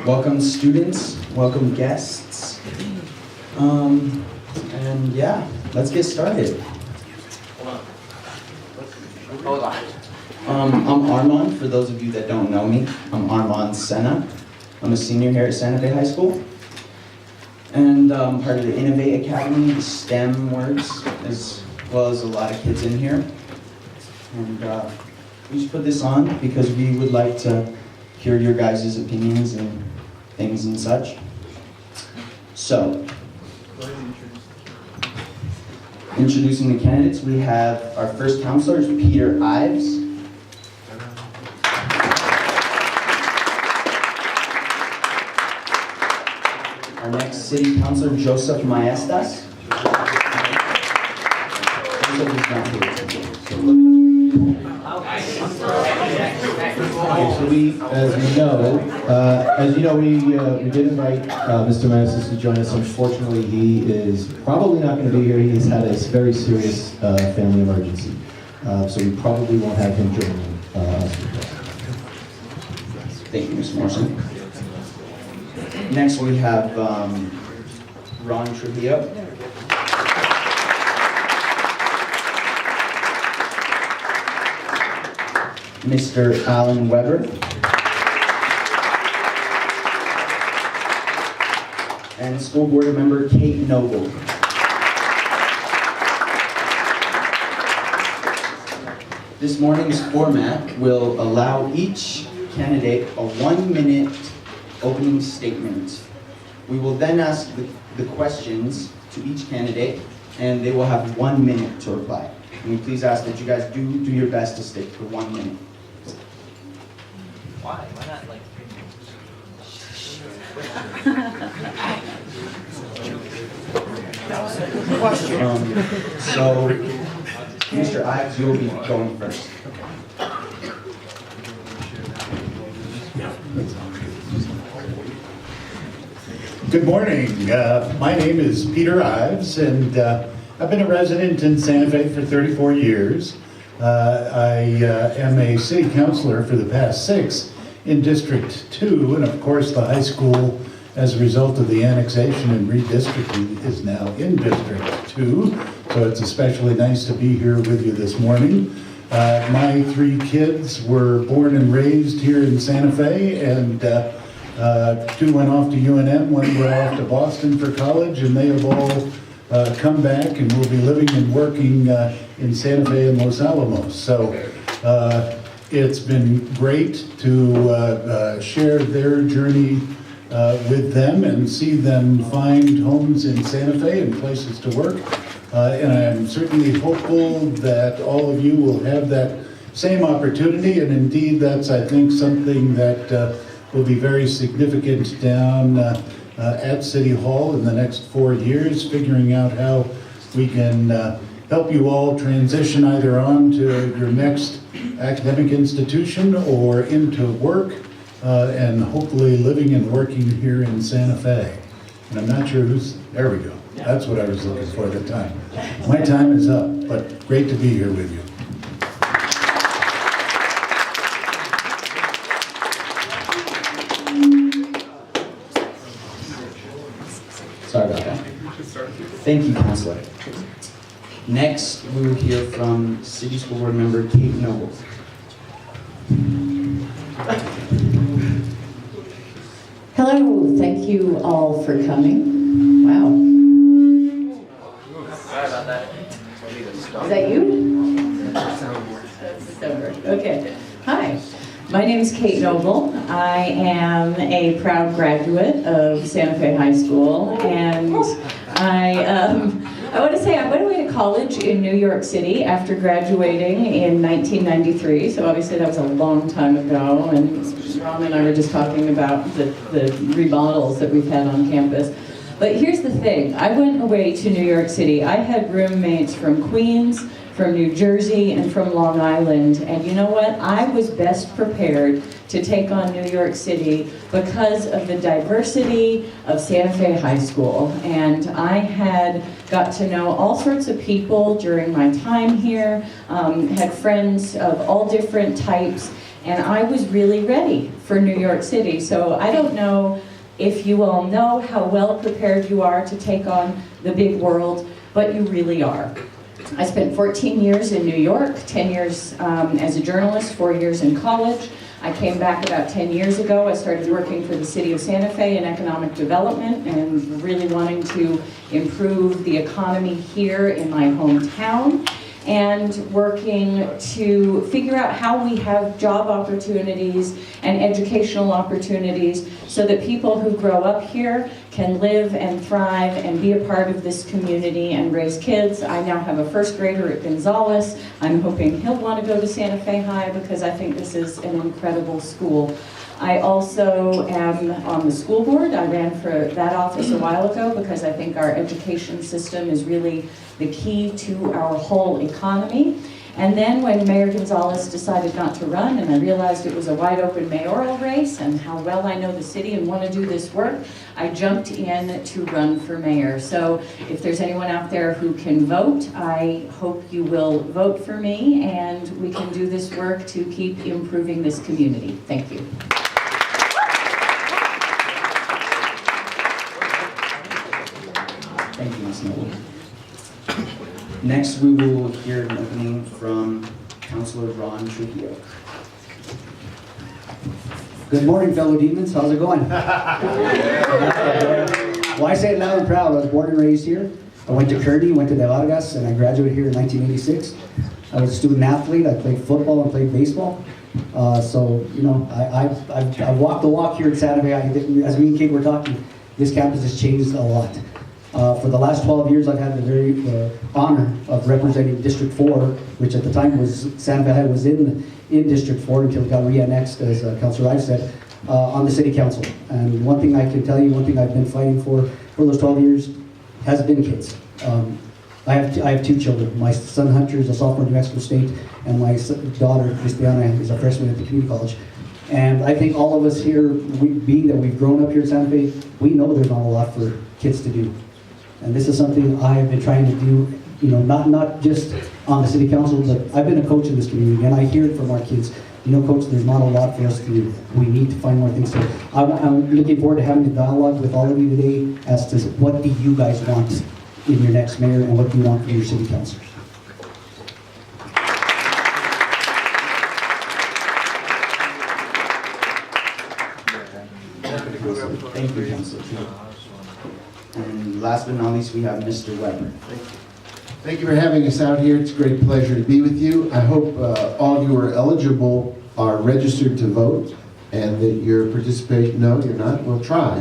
Welcome students, welcome guests. And yeah, let's get started. Hold on. I'm Armand, for those of you that don't know me. I'm Armand Senna. I'm a senior here at Santa Fe High School. And I'm part of the Innovate Academy, the STEM works, as well as a lot of kids in here. And we just put this on because we would like to hear your guys' opinions and things and such. So, introducing the candidates, we have our first counselor is Peter Ives. Our next city councilor, Joseph Maestas. Joseph is not here. So we did invite Mr. Maestas to join us. Unfortunately, he is probably not going to be here. He's had a very serious family emergency. So we probably won't have him joining us. Thank you, Mr. Morrison. Next we have Ron Trujillo. Mr. Alan Weber. And school board member Kate Noble. This morning's format will allow each candidate a 1-minute opening statement. We will then ask the questions to each candidate, and they will have 1 minute to reply. And we please ask that you guys do your best to stick to 1 minute. Why? Why not like 3 minutes? So, Mr. Ives, you'll be going first. Good morning. My name is Peter Ives, and I've been a resident in Santa Fe for 34 years. I am a city councilor for the past 6 in District 2, and of course the high school, as a result of the annexation and redistricting, is now in District 2, so it's especially nice to be here with you this morning. My 3 kids were born and raised here in Santa Fe, and 2 went off to UNM, 1 went off to Boston for college, and they have all come back and will be living and working in Santa Fe and Los Alamos. So it's been great to share their journey with them and see them find homes in Santa Fe and places to work. And I'm certainly hopeful that all of you will have that same opportunity, and indeed that's, I think, something that will be very significant down at City Hall in the next 4 years, figuring out how we can help you all transition either on to your next academic institution or into work, and hopefully living and working here in Santa Fe. And I'm not sure there we go. That's what I was looking for at the time. My time is up, but great to be here with you. Sorry about that. Thank you, Counselor. Next, we will hear from City School Board Member Kate Noble. Hello, thank you all for coming. Wow. Sorry about that. Is that you? Okay. Hi. My name is Kate Noble. I am a proud graduate of Santa Fe High School, and I want to say I went away to college in New York City after graduating in 1993, so obviously that was a long time ago, and Ron and I were just talking about the remodels that we've had on campus. But here's the thing, I went away to New York City. I had roommates from Queens, from New Jersey, and from Long Island, and you know what? I was best prepared to take on New York City because of the diversity of Santa Fe High School. And I had got to know all sorts of people during my time here, had friends of all different types, And I was really ready for New York City. So I don't know if you all know how well prepared you are to take on the big world, but you really are. I spent 14 years in New York, 10 years as a journalist, 4 years in college. I came back about 10 years ago. I started working for the city of Santa Fe in economic development and really wanting to improve the economy here in my hometown, and working to figure out how we have job opportunities and educational opportunities so that people who grow up here can live and thrive and be a part of this community and raise kids. I now have a first grader at Gonzales. I'm hoping he'll want to go to Santa Fe High because I think this is an incredible school. I also am on the school board. I ran for that office a while ago because I think our education system is really the key to our whole economy. And then when Mayor Gonzales decided not to run, and I realized it was a wide open mayoral race and how well I know the city and want to do this work, I jumped in to run for mayor. So if there's anyone out there who can vote, I hope you will vote for me and we can do this work to keep improving this community. Thank you. Thank you, Ms. Noble. Next, we will hear an opening from Councilor Ron Trujillo. Good morning, fellow demons. How's it going? Well, I say it loud and proud. I was born and raised here. I went to Kearney, went to De Vargas, and I graduated here in 1986. I was a student athlete. I played football and played baseball. So, you know, I walked the walk here at Santa Fe. As me and Kate were talking, this campus has changed a lot. For the last 12 years, I've had the very honor of representing District 4, which at the time was, Santa Fe High was in District 4 until it got re-annexed, as Councilor Ives said, on the City Council. And one thing I can tell you, one thing I've been fighting for those 12 years has been kids. I have two children. My son Hunter is a sophomore at New Mexico State, and my daughter Cristiana is a freshman at the community college. And I think all of us here, being that we've grown up here at Santa Fe, we know there's not a lot for kids to do. And this is something I have been trying to do, you know, not just on the city council, but I've been a coach in this community, and I hear it from our kids. You know, Coach, there's not a lot for us to do. We need to find more things. So I'm looking forward to having a dialogue with all of you today as to what do you guys want in your next mayor and what do you want from your city councilors. Thank you, Councilor. And last but not least, we have Mr. Weber. Thank you for having us out here. It's a great pleasure to be with you. I hope all you are eligible are registered to vote and that you're participating. No, you're not? We'll try.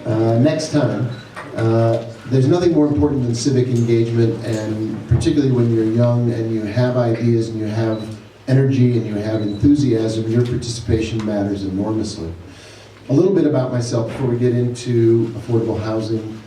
Next time. There's nothing more important than civic engagement, and particularly when you're young and you have ideas and you have energy and you have enthusiasm, your participation matters enormously. A little bit about myself before we get into affordable housing.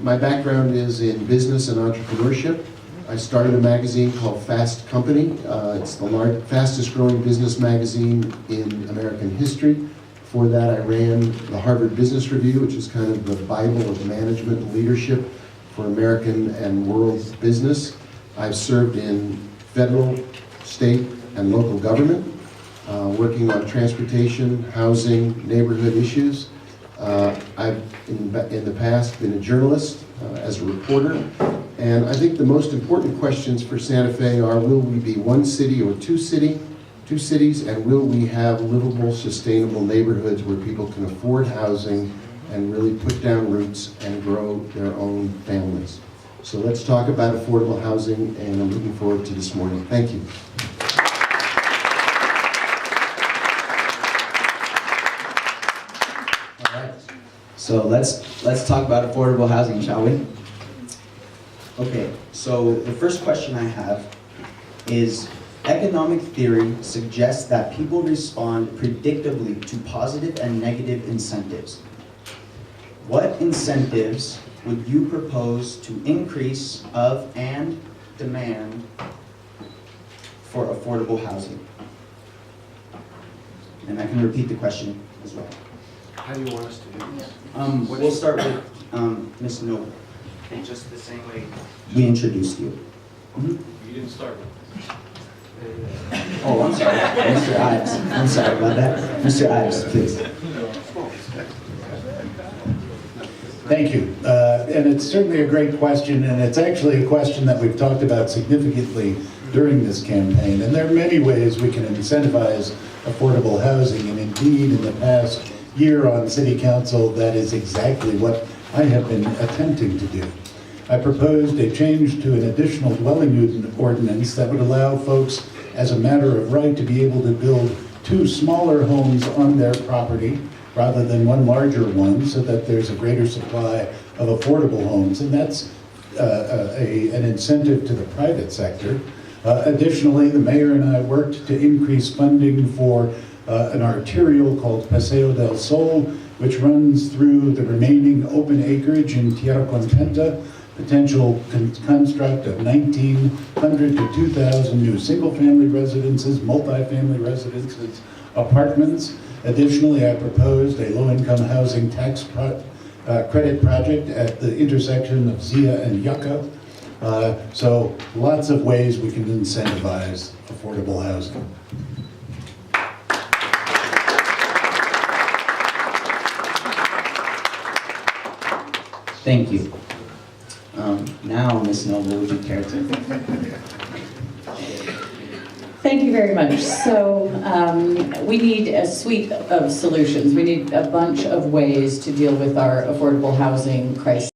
My background is in business and entrepreneurship. I started a magazine called Fast Company. It's the fastest growing business magazine in American history. Before that, I ran the Harvard Business Review, which is kind of the Bible of management and leadership for American and world business. I've served in federal, state, and local government, working on transportation, housing, neighborhood issues. I've, in the past, been a journalist as a reporter, and I think the most important questions for Santa Fe are, will we be one city or two cities, and will we have livable, sustainable neighborhoods where people can afford housing and really put down roots and grow their own families? So let's talk about affordable housing, and I'm looking forward to this morning. Thank you. So let's talk about affordable housing, shall we? Okay, so the first question I have is, economic theory suggests that people respond predictably to positive and negative incentives. What incentives would you propose to increase of and demand for affordable housing? And I can repeat the question as well. How do you want us to do this? We'll start with Ms. Noble. Just the same way. We introduced you. You didn't start with this. Oh, I'm sorry, Mr. Ives. I'm sorry about that. Mr. Ives, please. Thank you. And it's certainly a great question, and it's actually a question that we've talked about significantly during this campaign. And there are many ways we can incentivize affordable housing, and indeed, in the past year on City Council, that is exactly what I have been attempting to do. I proposed a change to an additional dwelling unit ordinance that would allow folks, as a matter of right, to be able to build 2 smaller homes on their property rather than 1 larger one, so that there's a greater supply of affordable homes. And that's an incentive to the private sector. Additionally, the mayor and I worked to increase funding for an arterial called Paseo del Sol, which runs through the remaining open acreage in Tierra Contenta, potential construct of 1,900 to 2,000 new single-family residences, multi-family residences, apartments. Additionally, I proposed a low-income housing tax credit project at the intersection of Zia and Yucca. So lots of ways we can incentivize affordable housing. Thank you. Now, Ms. Noble, would you care to? Thank you very much. So we need a suite of solutions. We need a bunch of ways to deal with our affordable housing crisis.